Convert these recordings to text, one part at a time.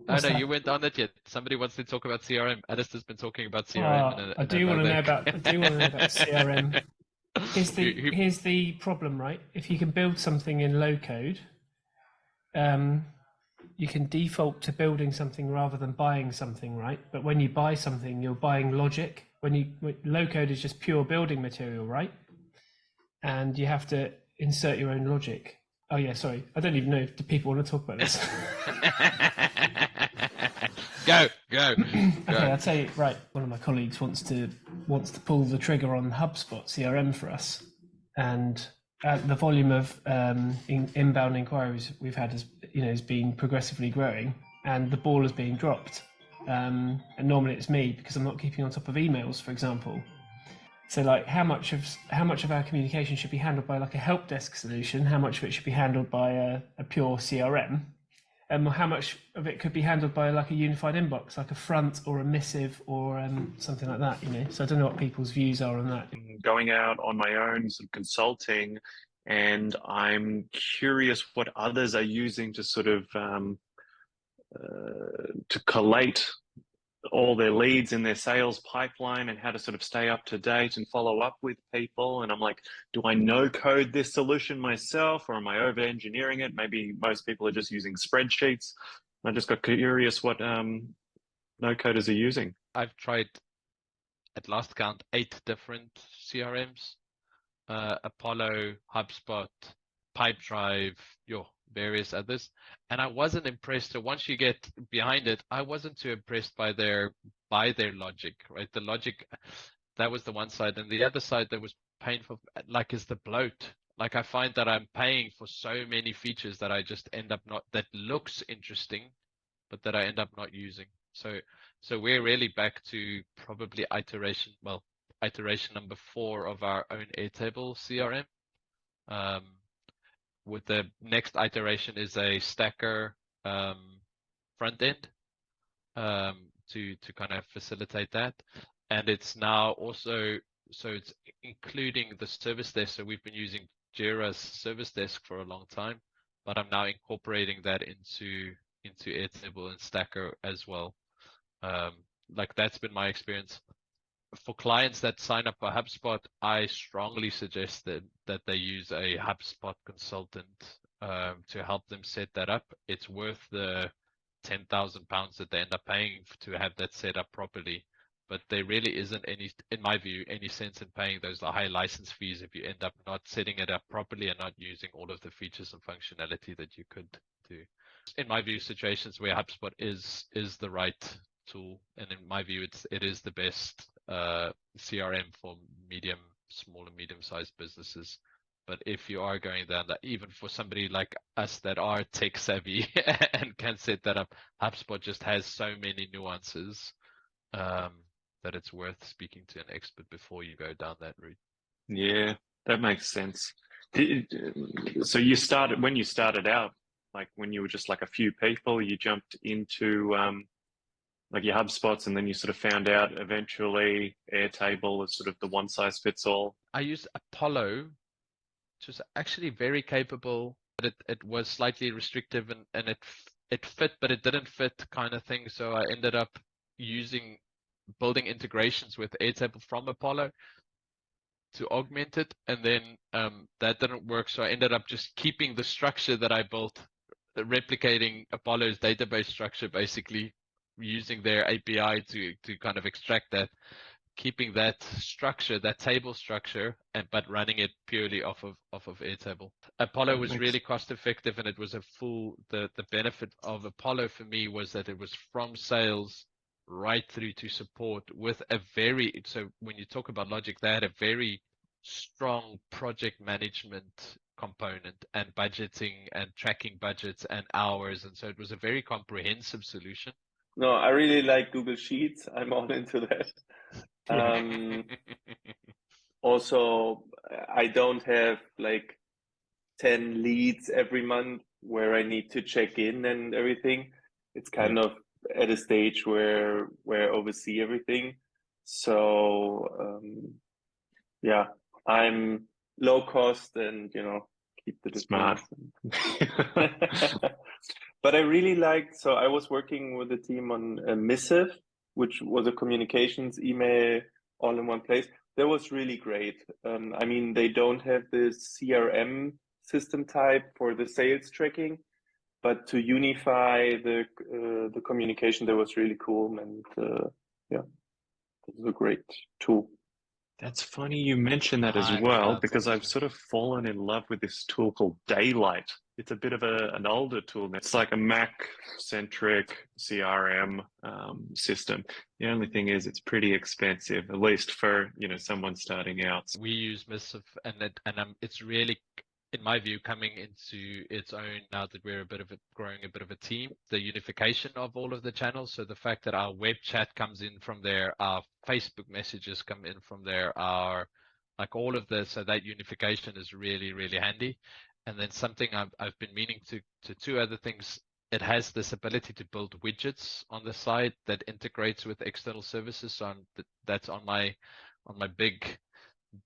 Oh What's no, that? you weren't on it yet. Somebody wants to talk about CRM. Alistair's been talking about CRM I in do want to another. know about. I do want to know about CRM. Who, who, Here's the problem, right? If you can build something in low code, um, you can default to building something rather than buying something, right? But when you buy something, you're buying logic. Low code is just pure building material, right? And you have to insert your own logic. Oh yeah, sorry. I don't even know if the people want to talk about this. Go, go, Okay, go. I'll tell you. Right, one of my colleagues wants to pull the trigger on Hubspot CRM for us, and the volume of inbound inquiries we've had has been progressively growing, and the ball is being dropped. And normally it's me because I'm not keeping on top of emails, for example. So, like, how much of our communication should be handled by like a help desk solution? How much of it should be handled by a pure CRM? How much of it could be handled by like a unified inbox, like a front or a missive or something like that, So I don't know what people's views are on that. Going out on my own, sort of consulting, and I'm curious what others are using to sort of to collate all their leads in their sales pipeline and how to sort of stay up to date and follow up with people. And I'm like, do I no code this solution myself, or am I over engineering it? Maybe most people are just using spreadsheets. I just got curious what no coders are using. I've tried at last count 8 different CRMs. Apollo, HubSpot, Pipedrive, various others. And I wasn't impressed. So once you get behind it, I wasn't too impressed by their logic, right? The logic, that was the one side. And the other side that was painful, like, is the bloat. Like, I find that I'm paying for so many features that I just end up that looks interesting, but that I end up not using. So we're really back to probably iteration number 4 of our own Airtable CRM. With the next iteration is a stacker front end to kind of facilitate that, and it's now also it's including the service desk. So we've been using Jira's service desk for a long time, but I'm now incorporating that into Airtable and Stacker as well. Like, that's been my experience. For clients that sign up for HubSpot, I strongly suggest that they use a HubSpot consultant to help them set that up. It's worth the £10,000 that they end up paying to have that set up properly. But there really isn't any, in my view, any sense in paying those high license fees if you end up not setting it up properly and not using all of the features and functionality that you could do. In my view, situations where HubSpot is the right tool, and in my view, it is the best CRM for small and medium-sized businesses. But if you are going down that, even for somebody like us that are tech savvy and can set that up, HubSpot just has so many nuances that it's worth speaking to an expert before you go down that route. Yeah, that makes sense. So when you started out, like when you were just like a few people, you jumped into like your HubSpots, and then you sort of found out eventually Airtable is sort of the one size fits all. I used Apollo, which was actually very capable, but it was slightly restrictive and it fit, but it didn't fit kind of thing. So I ended up building integrations with Airtable from Apollo to augment it, and then that didn't work. So I ended up just keeping the structure that I built, replicating Apollo's database structure, basically using their API to kind of extract that, keeping that structure, that table structure, but running it purely off of Airtable. Apollo was really cost effective, and it was the benefit of Apollo for me was that it was from sales right through to support with so when you talk about logic, they had a very strong project management component and budgeting and tracking budgets and hours. And so it was a very comprehensive solution. No, I really like Google Sheets. I'm all into that. Also, I don't have like 10 leads every month where I need to check in and everything. It's kind of at a stage where I oversee everything. So yeah, I'm low cost and keep the difference. Smart. But I really liked, so I was working with a team on Missive, which was a communications email all in one place. That was really great. I mean, they don't have the CRM system type for the sales tracking, but to unify the communication, that was really cool. And yeah, it was a great tool. That's funny you mention that as I well, love because that I've too. sort of fallen in love with this tool called Daylight. It's a bit of an older tool. It's like a Mac-centric CRM system. The only thing is it's pretty expensive, at least for, you know, someone starting out. We use Missive, and it's really, in my view, coming into its own now that we're growing a bit of a team. The unification of all of the channels. So the fact that our web chat comes in from there, our Facebook messages come in from there, so that unification is really, really handy. And then something I've been meaning to two other things. It has this ability to build widgets on the side that integrates with external services. So that's on my big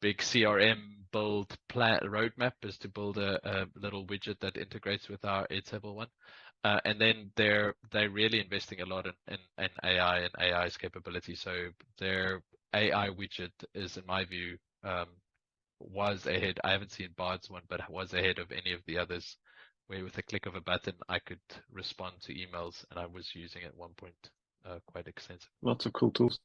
CRM build plan roadmap, is to build a little widget that integrates with our Airtable one. And then they're really investing a lot in AI and AI's capability. So their AI widget is, in my view, was ahead. I haven't seen Bard's one, but was ahead of any of the others, where with a click of a button I could respond to emails, and I was using it at one point quite extensively. Lots of cool tools.